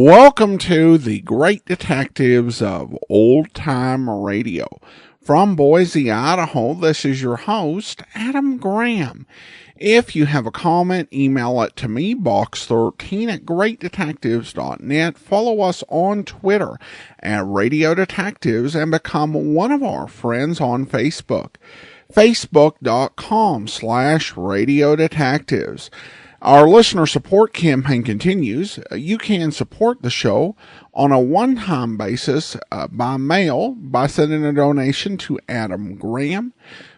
Welcome to the Great Detectives of Old Time Radio. From Boise, Idaho, this is your host, Adam Graham. If you have a comment, email it to me, box13@greatdetectives.net. Follow us on Twitter at Radio Detectives and become one of our friends on Facebook. Facebook.com/Radio Detectives. Our listener support campaign continues. You can support the show on a one-time basis by mail by sending a donation to Adam Graham,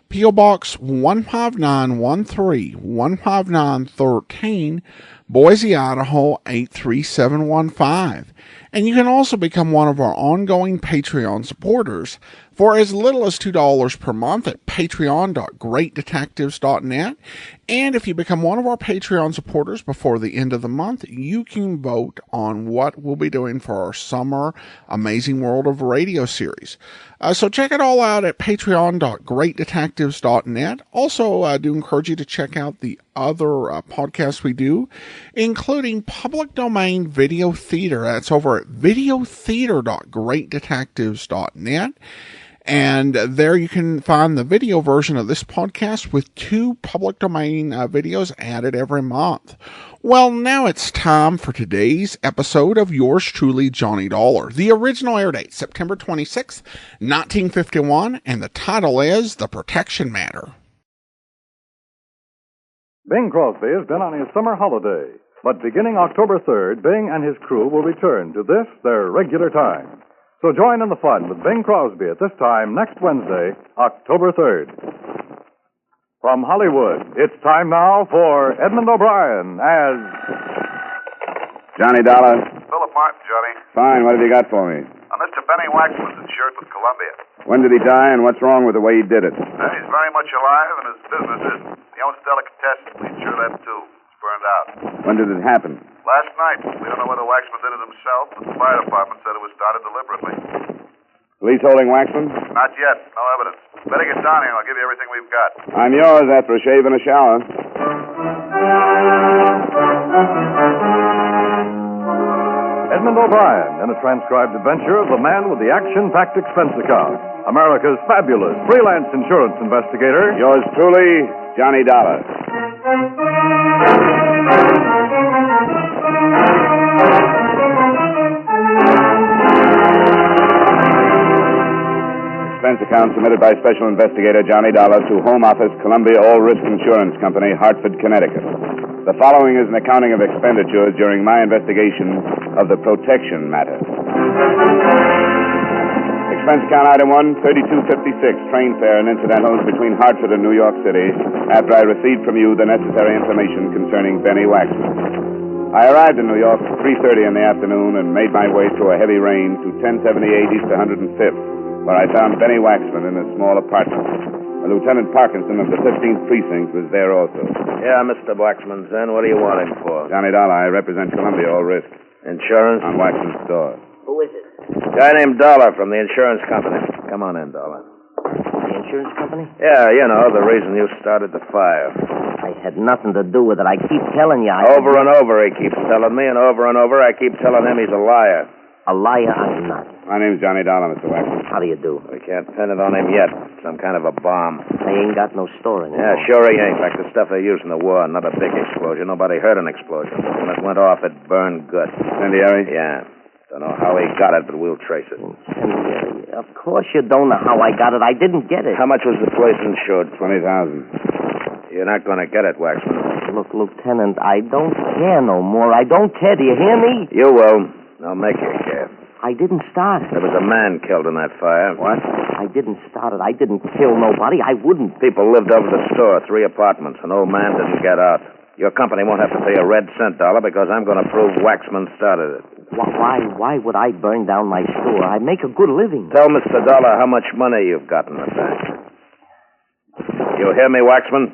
P.O. Box 15913, 15913, Boise, Idaho 83715. And you can also become one of our ongoing Patreon supporters for as little as $2 per month at patreon.greatdetectives.net. And if you become one of our Patreon supporters before the end of the month, you can vote on what we'll be doing for our summer Amazing World of Radio series. So check it all out at patreon.greatdetectives.net. Also, I do encourage you to check out the other podcasts we do, including Public Domain Video Theater. That's over at videotheater.greatdetectives.net. And there you can find the video version of this podcast with 2 public domain videos added every month. Well, now it's time for today's episode of yours truly, Johnny Dollar. The original air date, September 26th, 1951, and the title is The Protection Matter. Bing Crosby has been on his summer holiday, but beginning October 3rd, Bing and his crew will return to this, their regular time. So join in the fun with Bing Crosby at this time next Wednesday, October 3rd. From Hollywood, it's time now for Edmund O'Brien as... Johnny Dollar. Philip Martin, Johnny. Fine, what have you got for me? Mr. Benny Waxman's insured with Columbia. When did he die and what's wrong with the way he did it? He's very much alive and his business isn't. He owns delicatessen. We insure that too. It's burned out. When did it happen? Last night. We don't know whether Waxman did it himself, but the fire department said it was started deliberately. Police holding Waxman? Not yet. No evidence. Better get down here and I'll give you everything we've got. I'm yours after a shave and a shower. Edmund O'Brien in a transcribed adventure of the man with the action-packed expense account. America's fabulous freelance insurance investigator. Yours truly, Johnny Dollar. Expense account submitted by Special Investigator Johnny Dollar to Home Office, Columbia All Risk Insurance Company, Hartford, Connecticut. The following is an accounting of expenditures during my investigation of the protection matter. Expense account item 1, 3256, train fare and incidentals between Hartford and New York City after I received from you the necessary information concerning Benny Waxman. I arrived in New York at 3:30 in the afternoon and made my way through a heavy rain to 1078 East 105th, where I found Benny Waxman in a small apartment. Lieutenant Parkinson of the 15th Precinct was there also. Yeah, Mr. Waxman's in. What do you want him for? Johnny Dollar, I represent Columbia All Risk. Insurance? On Waxman's store. Who is it? Guy named Dollar from the insurance company. Come on in, Dollar. The insurance company? Yeah, you know, the reason you started the fire. I had nothing to do with it. I keep telling you. Over and over he keeps telling me, and over I keep telling him he's a liar. A liar? I'm not. My name's Johnny Dollar, Mr. Waxman. How do you do? We can't pin it on him yet. Some kind of a bomb. I ain't got no store anymore. Yeah, sure he ain't. Like the stuff they used in the war. Not a big explosion. Nobody heard an explosion. When it went off, it burned good. Incendiary? Yeah. Don't know how he got it, but we'll trace it. Incendiary? Of course you don't know how I got it. I didn't get it. How much was the place insured? $20,000. You're not going to get it, Waxman. Look, Lieutenant, I don't care no more. I don't care. Do you hear me? You will. I'll make you care. I didn't start it. There was a man killed in that fire. What? I didn't start it. I didn't kill nobody. I wouldn't. People lived over the store, 3 apartments. An old man didn't get out. Your company won't have to pay a red cent, Dollar, because I'm going to prove Waxman started it. Why would I burn down my store? I make a good living. Tell Mr. Dollar how much money you've got in the bank. You hear me, Waxman?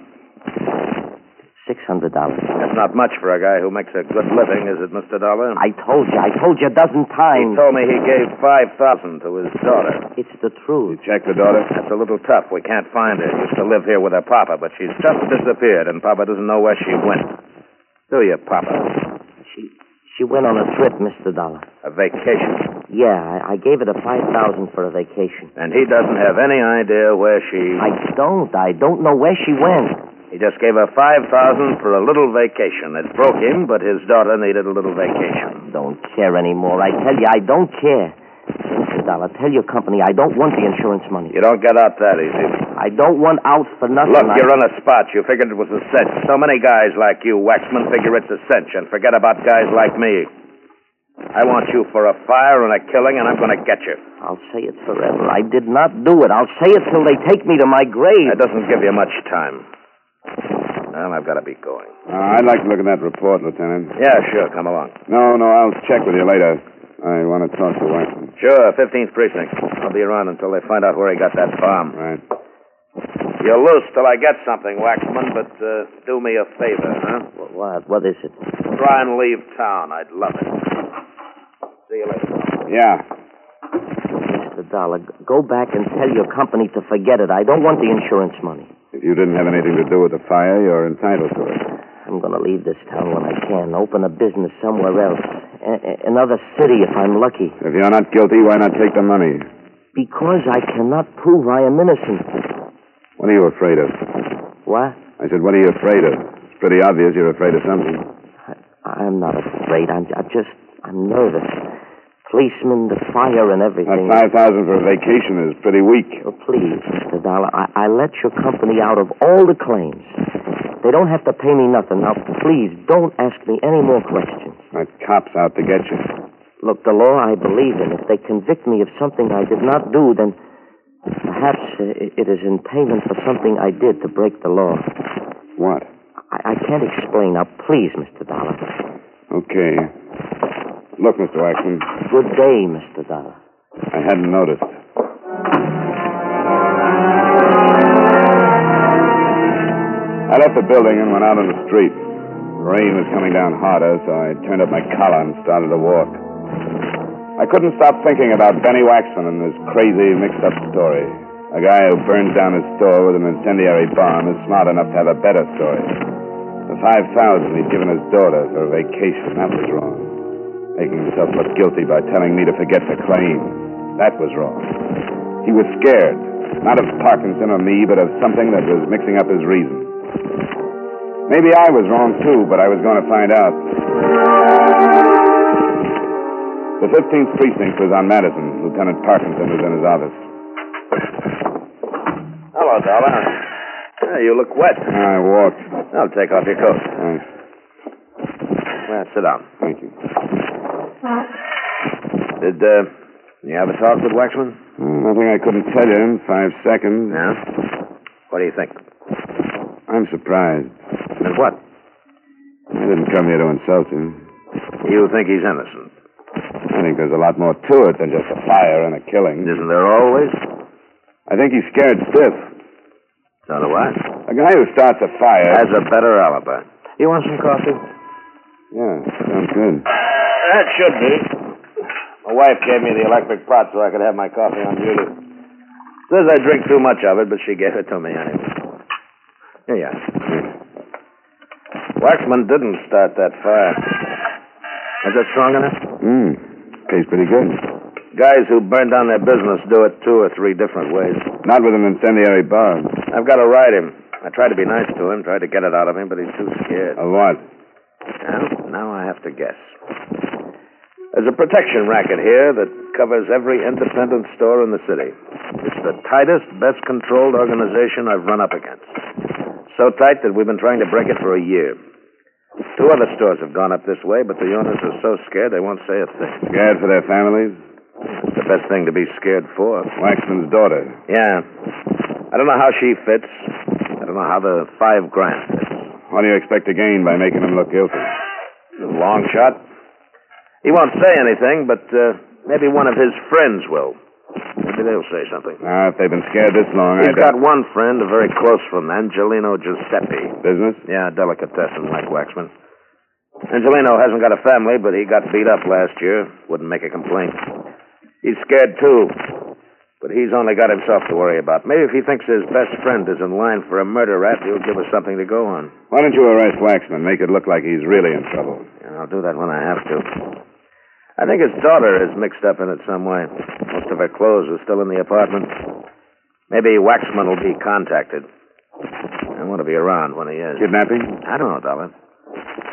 $600. That's not much for a guy who makes a good living, is it, Mr. Dollar? I told you a dozen times. He told me he gave $5,000 to his daughter. It's the truth. You checked the daughter? That's a little tough. We can't find her. Used to live here with her papa, but she's just disappeared, and Papa doesn't know where she went. Do you, Papa? She went on a trip, Mr. Dollar. A vacation. Yeah, I gave her the $5,000 for a vacation. And he doesn't have any idea where she... I don't know where she went. He just gave her $5,000 for a little vacation. It broke him, but his daughter needed a little vacation. Don't care anymore. I tell you, I don't care. Mr. Dollar, tell your company I don't want the insurance money. You don't get out that easy. I don't want out for nothing. Look, you're on a spot. You figured it was a cinch. So many guys like you, Waxman, figure it's a cinch and forget about guys like me. I want you for a fire and a killing, and I'm going to get you. I'll say it forever. I did not do it. I'll say it till they take me to my grave. That doesn't give you much time. Well, I've got to be going. I'd like to look at that report, Lieutenant. Yeah, sure. Come along. No, I'll check with you later. I want to talk to Waxman. Sure, 15th Precinct. I'll be around until they find out where he got that bomb. Right. You're loose till I get something, Waxman, but do me a favor, huh? What is it? Try and leave town. I'd love it. See you later. Yeah. Mr. Dollar, go back and tell your company to forget it. I don't want the insurance money. If you didn't have anything to do with the fire, you're entitled to it. I'm going to leave this town when I can. Open a business somewhere else. Another city if I'm lucky. If you're not guilty, why not take the money? Because I cannot prove I am innocent. What are you afraid of? What? I said, what are you afraid of? It's pretty obvious you're afraid of something. I'm not afraid. I'm nervous. Policemen, the fire, and everything. That $5,000 for a vacation is pretty weak. Oh, please, Mr. Dollar, I let your company out of all the claims. They don't have to pay me nothing. Now, please, don't ask me any more questions. That cop's out to get you. Look, the law I believe in. If they convict me of something I did not do, then perhaps it is in payment for something I did to break the law. What? I can't explain. Now, please, Mr. Dollar. Okay. Look, Mr. Waxman. Good day, Mr. Dollar. I hadn't noticed. I left the building and went out on the street. The rain was coming down harder, so I turned up my collar and started to walk. I couldn't stop thinking about Benny Waxman and this crazy, mixed-up story. A guy who burns down his store with an incendiary bomb is smart enough to have a better story. The $5,000 he'd given his daughter for a vacation, that was wrong. Making himself look guilty by telling me to forget the claim, that was wrong. He was scared, not of Parkinson or me, but of something that was mixing up his reason. Maybe I was wrong, too, but I was going to find out. The 15th Precinct was on Madison. Lieutenant Parkinson was in his office. Hello, Dollar. Yeah, you look wet. I walked. I'll take off your coat. Thanks. Well, sit down. Thank you. Did you have a talk with Waxman? Nothing I couldn't tell you in 5 seconds. Yeah? What do you think? I'm surprised. And what? I didn't come here to insult him. You think he's innocent? I think there's a lot more to it than just a fire and a killing. Isn't there always? I think he's scared stiff. So do I. A guy who starts a fire... Has a better alibi. You want some coffee? Yeah, sounds good. That should be. My wife gave me the electric pot so I could have my coffee on duty. Says I drink too much of it, but she gave it to me anyway. Here you are. Waxman didn't start that fire. Is that strong enough? Tastes pretty good. Guys who burn down their business do it 2 or 3 different ways. Not with an incendiary bomb. I've got to ride him. I tried to be nice to him, tried to get it out of him, but he's too scared. Of what? Well, now I have to guess. There's a protection racket here that covers every independent store in the city. It's the tightest, best controlled organization I've run up against. So tight that we've been trying to break it for a year. 2 other stores have gone up this way, but the owners are so scared they won't say a thing. Scared for their families? It's the best thing to be scared for. Waxman's daughter. Yeah. I don't know how she fits. I don't know how the $5,000 fits. What do you expect to gain by making him look guilty? Long shot. He won't say anything, but maybe one of his friends will. Maybe they'll say something. If they've been scared this long, He's got one friend, a very close friend, Angelino Giuseppe. Business? Yeah, delicatessen like Waxman. Angelino hasn't got a family, but he got beat up last year. Wouldn't make a complaint. He's scared, too. But he's only got himself to worry about. Maybe if he thinks his best friend is in line for a murder rap, he'll give us something to go on. Why don't you arrest Waxman? Make it look like he's really in trouble. I'll do that when I have to. I think his daughter is mixed up in it some way. Most of her clothes are still in the apartment. Maybe Waxman will be contacted. I want to be around when he is. Kidnapping? I don't know, Dollar.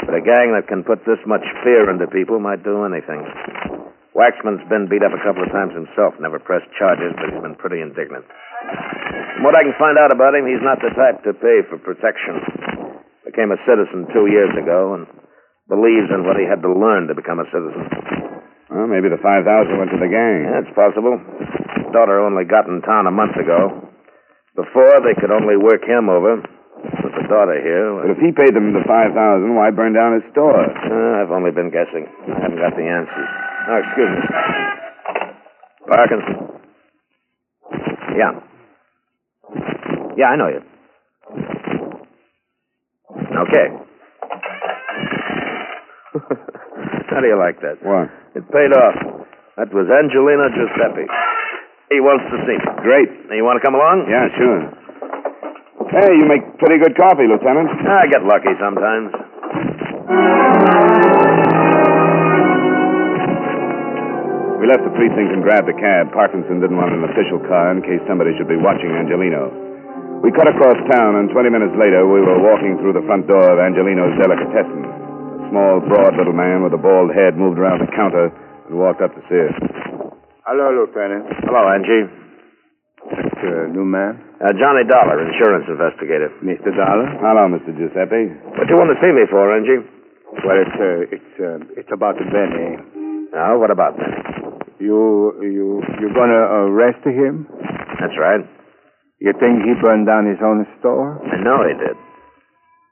But a gang that can put this much fear into people might do anything. Waxman's been beat up a couple of times himself. Never pressed charges, but he's been pretty indignant. From what I can find out about him, he's not the type to pay for protection. Became a citizen 2 years ago and believes in what he had to learn to become a citizen. Well, maybe the 5,000 went to the gang. Yeah, it's possible. His daughter only got in town a month ago. Before, they could only work him over. With the daughter here... But if he paid them the 5,000, why burn down his store? I've only been guessing. I haven't got the answers. Oh, excuse me. Parkinson. Yeah. Yeah, I know you. Okay. How do you like that? What? It paid off. That was Angelina Giuseppe. He wants to see me. Great. You want to come along? Yeah, sure. Hey, you make pretty good coffee, Lieutenant. I get lucky sometimes. We left the precinct and grabbed a cab. Parkinson didn't want an official car in case somebody should be watching Angelino. We cut across town, and 20 minutes later, we were walking through the front door of Angelino's delicatessen. A small, broad little man with a bald head moved around the counter and walked up to see us. Hello, Lieutenant. Hello, Angie. That's new man? Johnny Dollar, insurance investigator. Mr. Dollar? Hello, Mr. Giuseppe. What do you want to see me for, Angie? Well, it's about Benny. Oh, what about that? You're gonna arrest him? That's right. You think he burned down his own store? I know he did.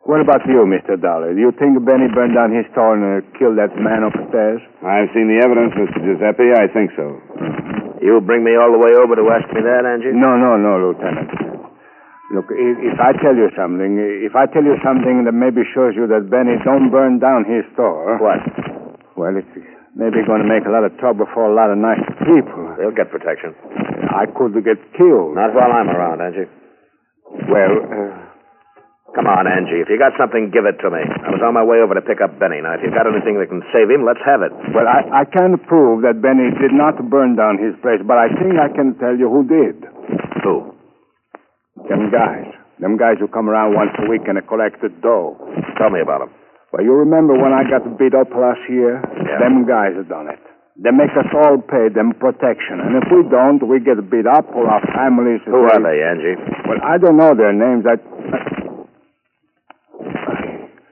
What about you, Mr. Dollar? Do you think Benny burned down his store and killed that man upstairs? I've seen the evidence, Mr. Giuseppe. I think so. You bring me all the way over to ask me that, Angie? No, Lieutenant. Look, if I tell you something that maybe shows you that Benny don't burn down his store... What? Well, it's maybe going to make a lot of trouble for a lot of nice people. They'll get protection. I could get killed. Not while I'm around, Angie. Well, Come on, Angie. If you got something, give it to me. I was on my way over to pick up Benny. Now, if you've got anything that can save him, let's have it. Well, I can't prove that Benny did not burn down his place, but I think I can tell you who did. Who? Them guys. Them guys who come around once a week and collect the dough. Tell me about them. Well, you remember when I got beat up last year? Yeah. Them guys have done it. They make us all pay them protection. And if we don't, we get beat up or our families... Who are they, Angie? Well, I don't know their names.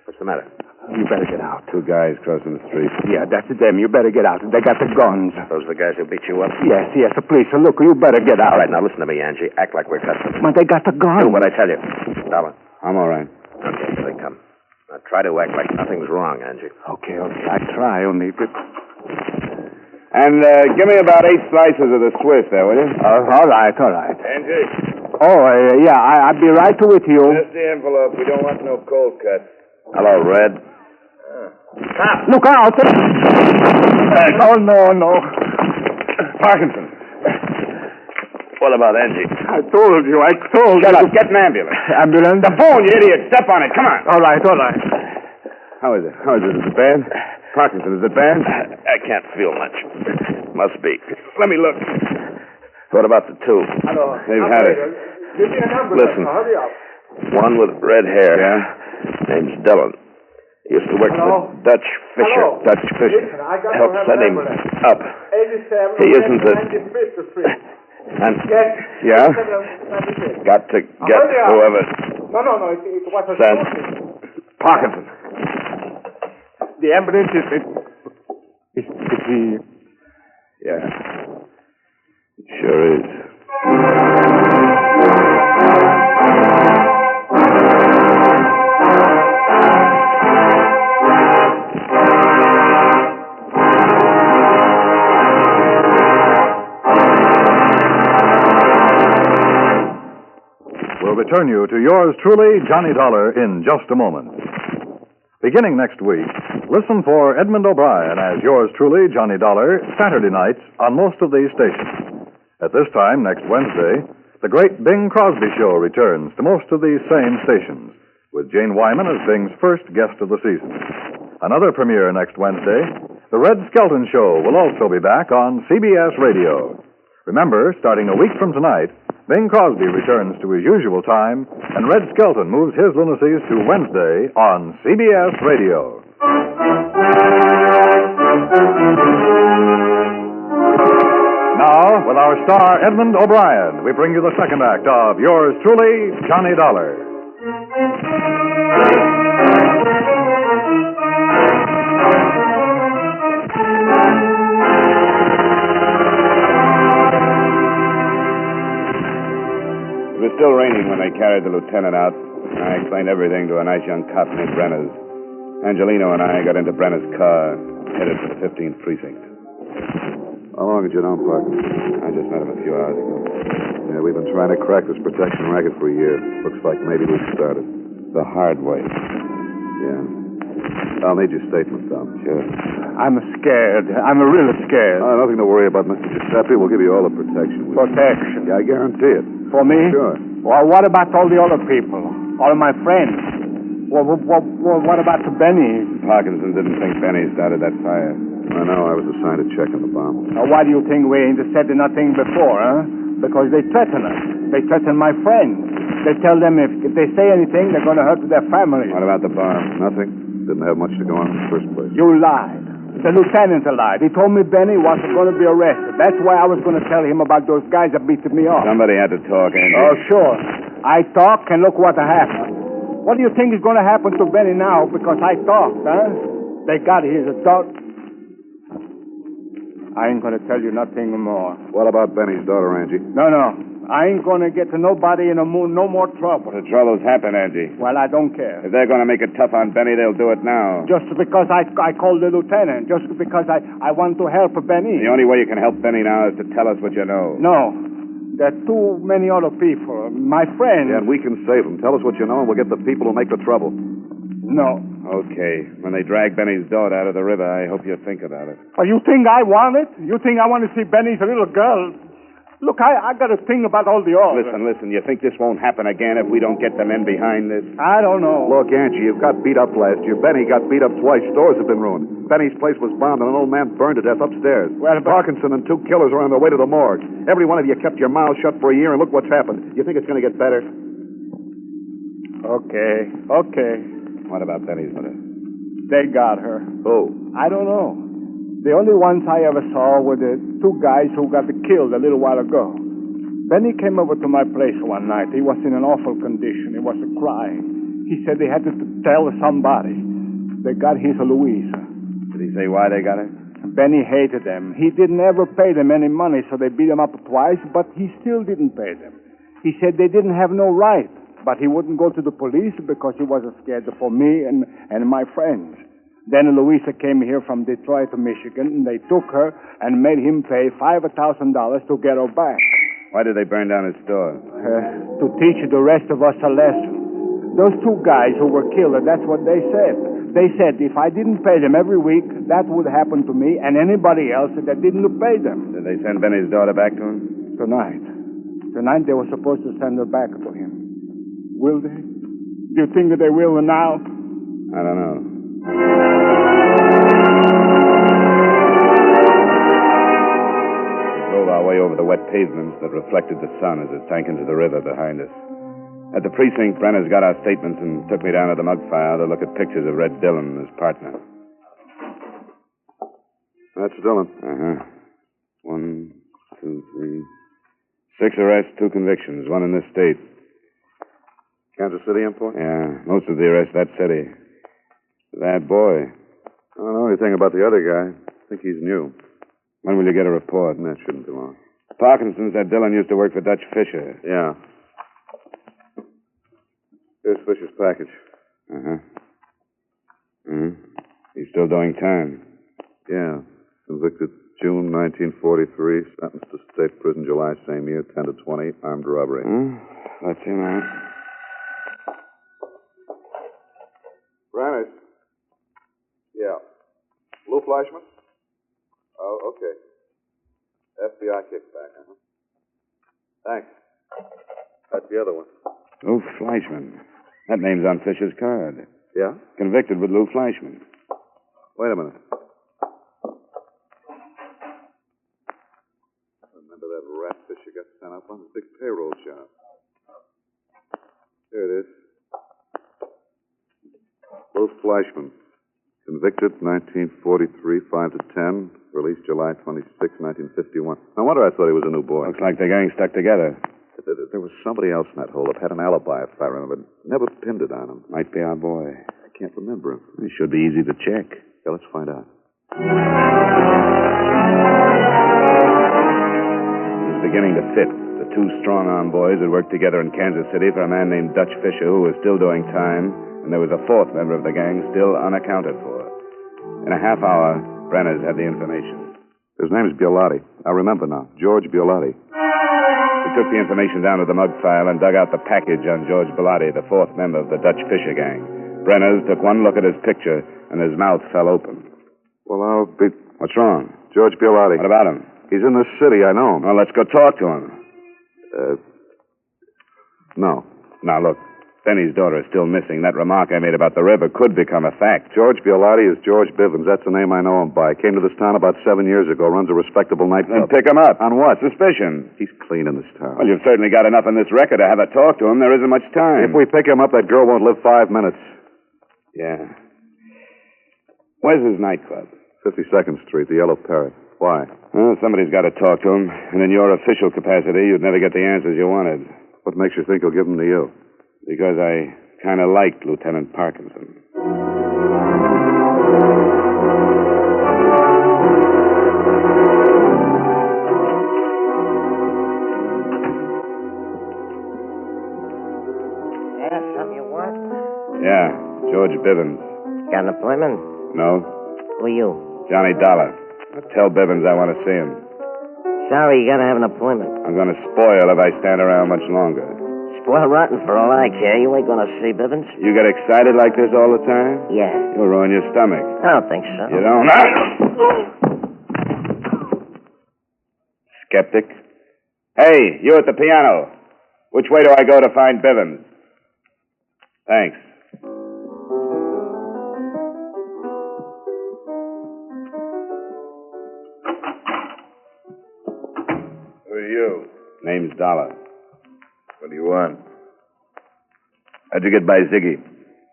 What's the matter? You better get out. Two guys crossing the street. Yeah, that's them. You better get out. They got the guns. Those are the guys who beat you up? Yes, the police. So look, you better get out. All right, now listen to me, Angie. Act like we're customers. But they got the guns. Do what I tell you. Dollar. I'm all right. Okay, here they come. Now try to act like nothing's wrong, Angie. Okay. I try, only... And give me about 8 slices of the Swiss there, will you? All right. Angie. Oh, yeah, I'll be right with you. Just the envelope. We don't want no cold cuts. Hello, Red. Stop. Look out. Oh, no. Parkinson. What about Angie? I told you. Shut up. Get an ambulance. Ambulance? The phone, you idiot. Step on it. Come on. All right. How is it? Is it bad? Parkinson, is it bad? I can't feel much. Must be. Let me look. What about the two? Hello. They've had it. Give me an ambulance. Listen. Hurry up. One with red hair. Yeah? Name's Dillon. He used to work Hello? for Dutch Fisher. Hello? Dutch Fisher. Listen, I got Help to have send an him ambulance. up. 87 He isn't a... 95th Street. And Yes. Yeah? 96. got to get Hurry up. whoever No. It was a sent. shooting. Parkinson. The ambulance is he... Yeah. It sure is. We'll return you to yours truly, Johnny Dollar, in just a moment. Beginning next week, listen for Edmund O'Brien as yours truly, Johnny Dollar, Saturday nights on most of these stations. At this time, next Wednesday, the great Bing Crosby Show returns to most of these same stations, with Jane Wyman as Bing's first guest of the season. Another premiere next Wednesday. The Red Skelton Show will also be back on CBS Radio. Remember, starting a week from tonight, Bing Crosby returns to his usual time, and Red Skelton moves his lunacies to Wednesday on CBS Radio. Now, with our star Edmund O'Brien, we bring you the second act of yours truly, Johnny Dollar. It was still raining when they carried the lieutenant out. I explained everything to a nice young cop named Brenner's. Angelino and I got into Brenner's car, headed for the 15th precinct. How long had you known Parkinson? I just met him a few hours ago. Yeah, we've been trying to crack this protection racket for a year. Looks like maybe we've started. The hard way. Yeah. I'll need your statement, Tom. Sure. I'm scared. I'm really scared. Nothing to worry about, Mr. Giuseppe. We'll give you all the protection. Protection? Yeah, I guarantee it. For me? Sure. Well, what about all the other people? All of my friends? Well, what about Benny? Parkinson didn't think Benny started that fire. I know. I was assigned to check on the bomb. Now, why do you think we ain't said nothing before, huh? Because they threaten us. They threaten my friends. They tell them if they say anything, they're going to hurt their families. What about the bomb? Nothing. Didn't have much to go on in the first place. You lied. The lieutenant lied. He told me Benny wasn't going to be arrested. That's why I was going to tell him about those guys that beat me up. Somebody had to talk, Andy. Oh, sure. I talk, and look what happened. What do you think is going to happen to Benny now because I talked, huh? They got his adult. I ain't going to tell you nothing more. What about Benny's daughter, Angie? No. I ain't going to get to nobody in no more trouble. The trouble's happened, Angie. Well, I don't care. If they're going to make it tough on Benny, they'll do it now. Just because I called the lieutenant. Just because I want to help Benny. The only way you can help Benny now is to tell us what you know. No. There are too many other people. My friends. Yeah, and we can save them. Tell us what you know, and we'll get the people who make the trouble. No. Okay. When they drag Benny's daughter out of the river, I hope you think about it. Well, you think I want it? You think I want to see Benny's little girl? Look, I got to think about all the others. Listen. You think this won't happen again if we don't get the men behind this? I don't know. Look, Angie, you got beat up last year. Benny got beat up twice. Stores have been ruined. Benny's place was bombed, and an old man burned to death upstairs. Well, but... Parkinson and two killers are on their way to the morgue. Every one of you kept your mouth shut for a year, and look what's happened. You think it's going to get better? Okay. What about Benny's mother? They got her. Who? I don't know. The only ones I ever saw were the two guys who got killed a little while ago. Benny came over to my place one night. He was in an awful condition. He was crying. He said they had to tell somebody. They got his Louisa. Did he say why they got her? Benny hated them. He didn't ever pay them any money, so they beat him up twice, but he still didn't pay them. He said they didn't have no right, but he wouldn't go to the police because he was scared for me and my friends. Then Louisa came here from Detroit to Michigan, and they took her and made him pay $5,000 to get her back. Why did they burn down his store? To teach the rest of us a lesson. Those two guys who were killed, that's what they said. They said if I didn't pay them every week, that would happen to me and anybody else that didn't pay them. Did they send Benny's daughter back to him? Tonight they were supposed to send her back to him. Will they? Do you think that they will now? I don't know. We drove our way over the wet pavements that reflected the sun as it sank into the river behind us. At the precinct, Brenner's got our statements and took me down to the mug file to look at pictures of Red Dillon and his partner. That's Dillon. 1, 2, 3. 6 arrests, 2 convictions, 1 in this state. Kansas City import? Yeah, most of the arrests that city. That boy. I don't know anything about the other guy. I think he's new. When will you get a report? That shouldn't be long. Parkinson said Dillon used to work for Dutch Fisher. Yeah. Here's Fisher's package. He's still doing time. Yeah. Convicted June 1943. Sentenced to state prison July same year. 10 to 20. Armed robbery. That's him out. Branners? Yeah. Lou Fleischman? Oh, okay. FBI kickback, Thanks. That's the other one. Lou Fleischman. That name's on Fisher's card. Yeah? Convicted with Lou Fleischman. Wait a minute. Remember that rat fish you got sent up on? The big payroll job. Here it is. Lou Fleischman. Convicted 1943, 5 to 10. Released July 26, 1951. No wonder I thought he was a new boy. Looks like the gang stuck together. There was somebody else in that holdup. Had an alibi, if I remember. Never pinned it on him. Might be our boy. I can't remember him. It should be easy to check. Yeah, let's find out. It was beginning to fit. The two strong-arm boys had worked together in Kansas City for a man named Dutch Fisher, who was still doing time, and there was a fourth member of the gang still unaccounted for. In a half hour, Brenner's had the information. His name's Biolotti. I remember now. George Biolotti. We took the information down to the mug file and dug out the package on George Biolotti, the fourth member of the Dutch Fisher gang. Brenner's took one look at his picture, and his mouth fell open. Well, I'll be... What's wrong? George Biolotti. What about him? He's in this city. I know him. Well, let's go talk to him. No. Now, look. Benny's daughter is still missing. That remark I made about the river could become a fact. George Biolotti is George Bivens. That's the name I know him by. Came to this town about 7 years ago. Runs a respectable nightclub. Then pick him up. On what? Suspicion. He's clean in this town. Well, you've certainly got enough in this record to have a talk to him. There isn't much time. If we pick him up, that girl won't live 5 minutes. Yeah. Where's his nightclub? 52nd Street, the Yellow Parrot. Why? Well, somebody's got to talk to him. And in your official capacity, you'd never get the answers you wanted. What makes you think he'll give them to you? Because I kind of liked Lieutenant Parkinson. Yeah, something you want? Yeah, George Bivens. Got an appointment? No? Who are you? Johnny Dollar. Tell Bivens I want to see him. Sorry, you gotta have an appointment. I'm going to spoil if I stand around much longer. Spoil rotten for all I care. You ain't gonna see Bivens. You get excited like this all the time? Yeah. You'll ruin your stomach. I don't think so. You don't? Skeptic. Hey, you at the piano. Which way do I go to find Bivens? Thanks. Who are you? Name's Dollar. What do you want? How'd you get by Ziggy?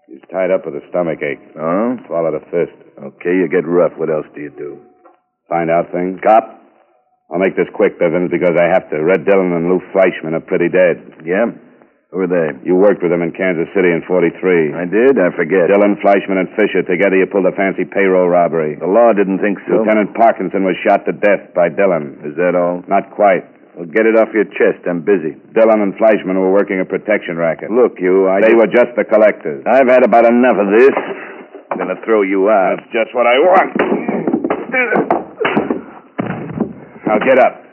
He's tied up with a stomach ache. Oh? Swallowed a fist. Okay, you get rough. What else do you do? Find out things? Cop? I'll make this quick, Bivens, because I have to. Red Dillon and Lou Fleischman are pretty dead. Yeah? Who are they? You worked with them in Kansas City in 43. I did? I forget. Dillon, Fleischman, and Fisher. Together you pulled a fancy payroll robbery. The law didn't think so. Lieutenant Parkinson was shot to death by Dillon. Is that all? Not quite. Well, get it off your chest. I'm busy. Dillon and Fleischman were working a protection racket. Look, They were just the collectors. I've had about enough of this. I'm going to throw you out. That's just what I want. Now get up.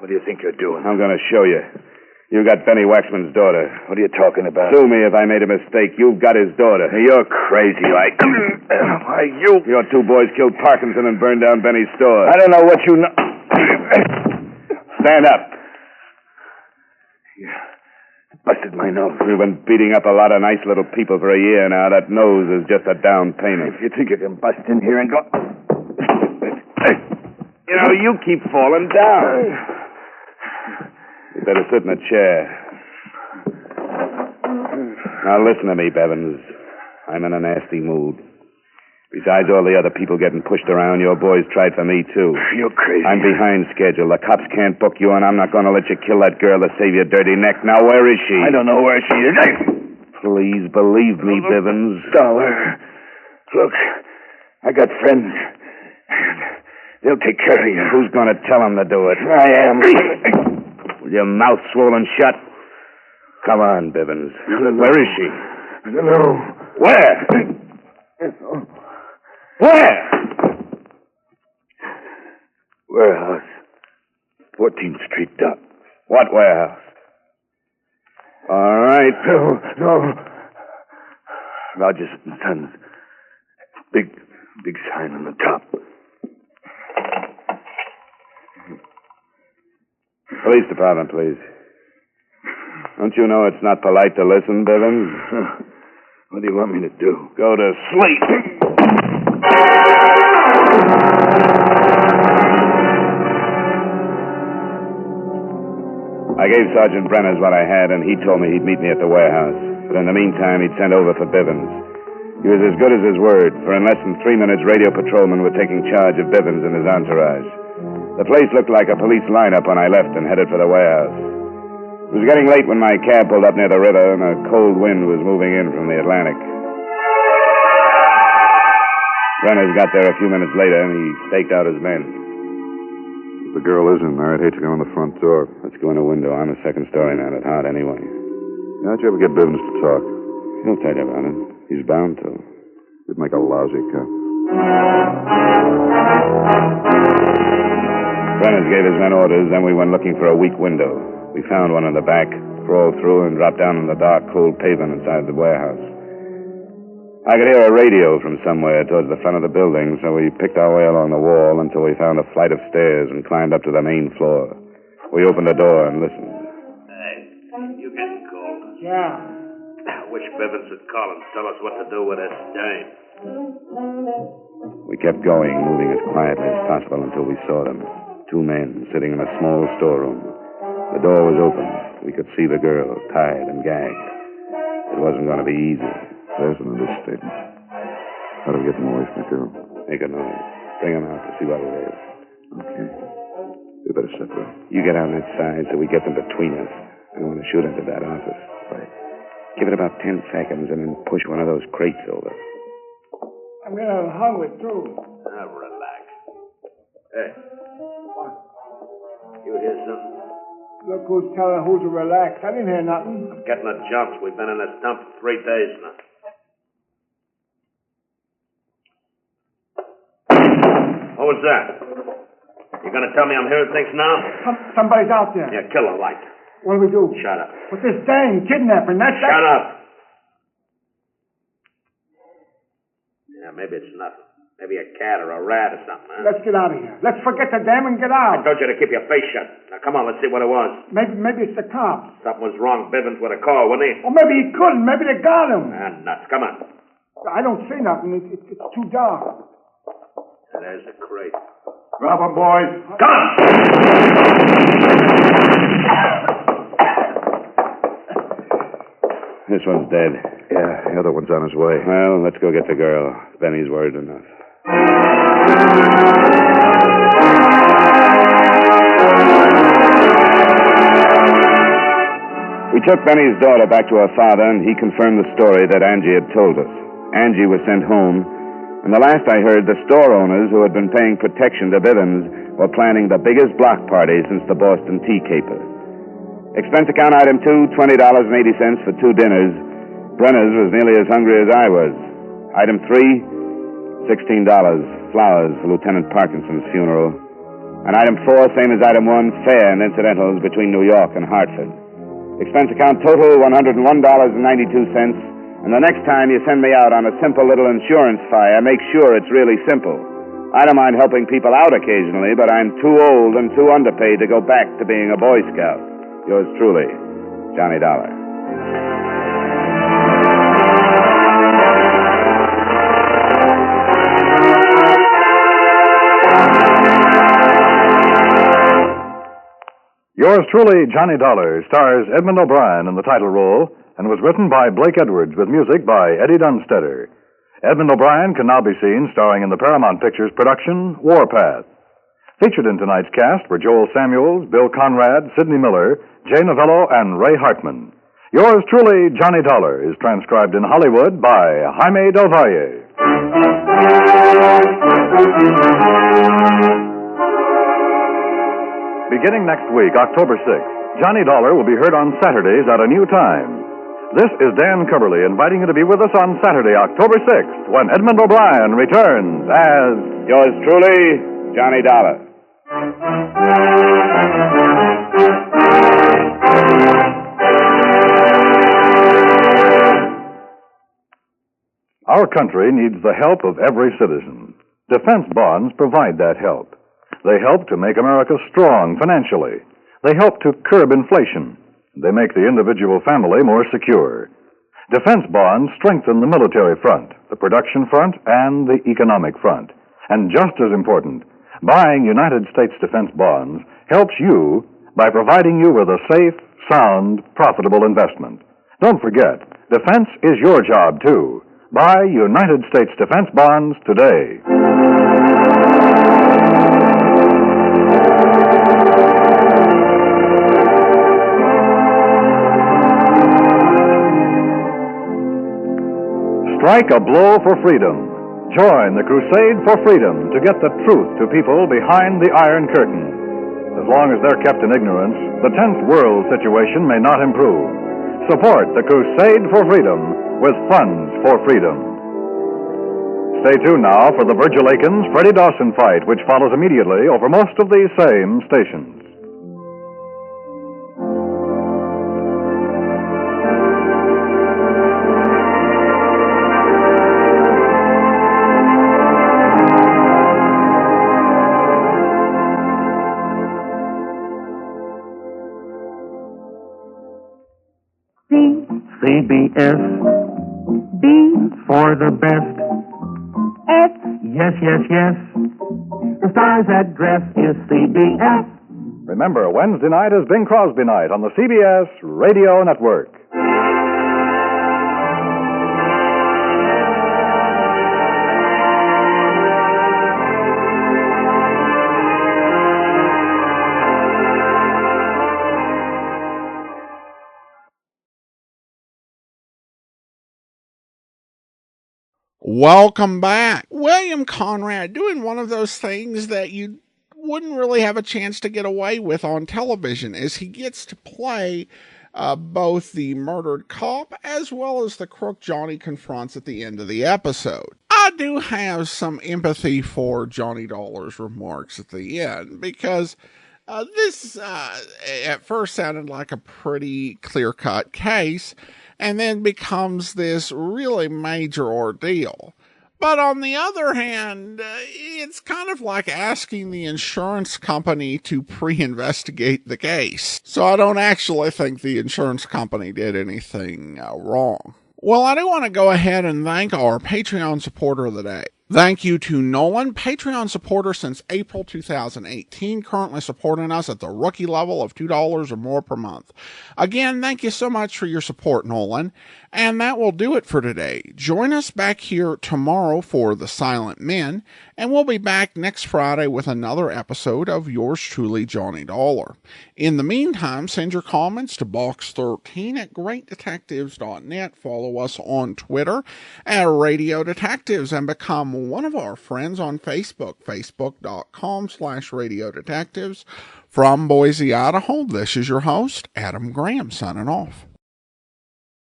What do you think you're doing? I'm going to show you. You got Benny Waxman's daughter. What are you talking about? Sue me if I made a mistake. You've got his daughter. You're crazy, like... Why, you... Your two boys killed Parkinson and burned down Benny's store. I don't know what you know... Stand up. You busted my nose. You've been beating up a lot of nice little people for a year now. That nose is just a down payment. If you think you can bust in here and go... You know, you keep falling down. You better sit in a chair. Now listen to me, Bevins. I'm in a nasty mood. Besides all the other people getting pushed around, your boys tried for me, too. You're crazy. I'm behind schedule. The cops can't book you, and I'm not going to let you kill that girl to save your dirty neck. Now, where is she? I don't know where she is. Please, believe me, Bivens. Dollar. Look, I got friends. They'll take care of you. Who's going to tell them to do it? I am. With your mouth swollen shut? Come on, Bivens. Where is she? I don't know. Where? Where? Warehouse. 14th Street Dock. What warehouse? All right. No. Rogers and Sons. Big sign on the top. Police department, please. Don't you know it's not polite to listen, Bivens? What do you want me to do? Go to sleep. I gave Sergeant Brenners what I had, and he told me he'd meet me at the warehouse. But in the meantime, he'd sent over for Bivens. He was as good as his word, for in less than 3 minutes, radio patrolmen were taking charge of Bivens and his entourage. The place looked like a police lineup when I left and headed for the warehouse. It was getting late when my cab pulled up near the river, and a cold wind was moving in from the Atlantic. Brenners got there a few minutes later, and he staked out his men. If the girl is in there, I'd hate to go in the front door. Let's go in a window. I'm a second story man at heart anyway. How'd you ever get Bivens to talk? He'll tell you about it. He's bound to. You'd make a lousy cop. Brenners gave his men orders, then we went looking for a weak window. We found one in the back, crawled through, and dropped down on the dark, cold pavement inside the warehouse. I could hear a radio from somewhere towards the front of the building, so we picked our way along the wall until we found a flight of stairs and climbed up to the main floor. We opened the door and listened. Hey, you getting cold? Yeah. I wish Bivens would call and tell us what to do with this dame. We kept going, moving as quietly as possible until we saw them. 2 men sitting in a small storeroom. The door was open. We could see the girl, tied and gagged. It wasn't going to be easy. There's an understatement. How do we get them away from the girl? Make a noise. Bring them out to see what it is. Okay. We better separate. You get on that side so we get them between us. I want to shoot into that office. Right. Give it about 10 seconds and then push one of those crates over. I'm getting hungry, too. Now, relax. Hey. What? You hear something? Look who's telling who to relax. I didn't hear nothing. I'm getting the jumps. We've been in this dump for 3 days now. What was that? You gonna tell me I'm hearing things now? Somebody's out there. Yeah, kill the light. What do we do? Shut up. But this dang kidnapping, that's... Shut up. Yeah, maybe it's nothing. Maybe a cat or a rat or something, huh? Let's get out of here. Let's forget the dam and get I out. told you to keep your face shut. Now, come on, let's see what it was. Maybe it's the cops. Something was wrong. Bivens would have called, wouldn't he? Or maybe he couldn't. Maybe they got him. Ah, nuts. Come on. I don't see nothing. It's too dark. There's the crate. Drop 'em, boys. Come on! This one's dead. Yeah, the other one's on his way. Well, let's go get the girl. Benny's worried enough. We took Benny's daughter back to her father, and he confirmed the story that Angie had told us. Angie was sent home, and the last I heard, the store owners who had been paying protection to Bivens were planning the biggest block party since the Boston tea caper. Expense account item 2, $20.80 for 2 dinners. Brenner's was nearly as hungry as I was. Item 3, $16, flowers for Lieutenant Parkinson's funeral. And item 4, same as item 1, fare and incidentals between New York and Hartford. Expense account total, $101.92. And the next time you send me out on a simple little insurance fire, make sure it's really simple. I don't mind helping people out occasionally, but I'm too old and too underpaid to go back to being a Boy Scout. Yours truly, Johnny Dollar. Yours truly, Johnny Dollar, stars Edmund O'Brien in the title role and was written by Blake Edwards with music by Eddie Dunstetter. Edmund O'Brien can now be seen starring in the Paramount Pictures production Warpath. Featured in tonight's cast were Joel Samuels, Bill Conrad, Sidney Miller, Jay Novello, and Ray Hartman. Yours truly, Johnny Dollar, is transcribed in Hollywood by Jaime Del Valle. Beginning next week, October 6th, Johnny Dollar will be heard on Saturdays at a new time. This is Dan Coverly inviting you to be with us on Saturday, October 6th, when Edmund O'Brien returns as... Yours truly, Johnny Dollar. Our country needs the help of every citizen. Defense bonds provide that help. They help to make America strong financially. They help to curb inflation. They make the individual family more secure. Defense bonds strengthen the military front, the production front, and the economic front. And just as important, buying United States defense bonds helps you by providing you with a safe, sound, profitable investment. Don't forget, defense is your job, too. Buy United States defense bonds today. Strike a blow for freedom. Join the crusade for freedom to get the truth to people behind the Iron Curtain. As long as they're kept in ignorance, the 10th world situation may not improve. Support the crusade for freedom with funds for freedom. Stay tuned now for the Virgil Akins-Freddie Dawson fight, which follows immediately over most of these same stations. CBS. B for the best. F. Yes, yes, yes. The star's address is CBS. Remember, Wednesday night is Bing Crosby night on the CBS Radio Network. Welcome back. William Conrad doing one of those things that you wouldn't really have a chance to get away with on television, as he gets to play both the murdered cop as well as the crook Johnny confronts at the end of the episode. I do have some empathy for Johnny Dollar's remarks at the end, because this at first sounded like a pretty clear-cut case, and then becomes this really major ordeal. But on the other hand, it's kind of like asking the insurance company to pre-investigate the case. So I don't actually think the insurance company did anything wrong. Well, I do want to go ahead and thank our Patreon supporter of the day. Thank you to Nolan, Patreon supporter since April 2018, currently supporting us at the rookie level of $2 or more per month. Again, thank you so much for your support, Nolan. And that will do it for today. Join us back here tomorrow for The Silent Men, and we'll be back next Friday with another episode of yours truly, Johnny Dollar. In the meantime, send your comments to box13 at greatdetectives.net. Follow us on Twitter at Radio Detectives, and become one of our friends on Facebook, facebook.com/Radio Detectives. From Boise, Idaho, this is your host, Adam Graham, signing off.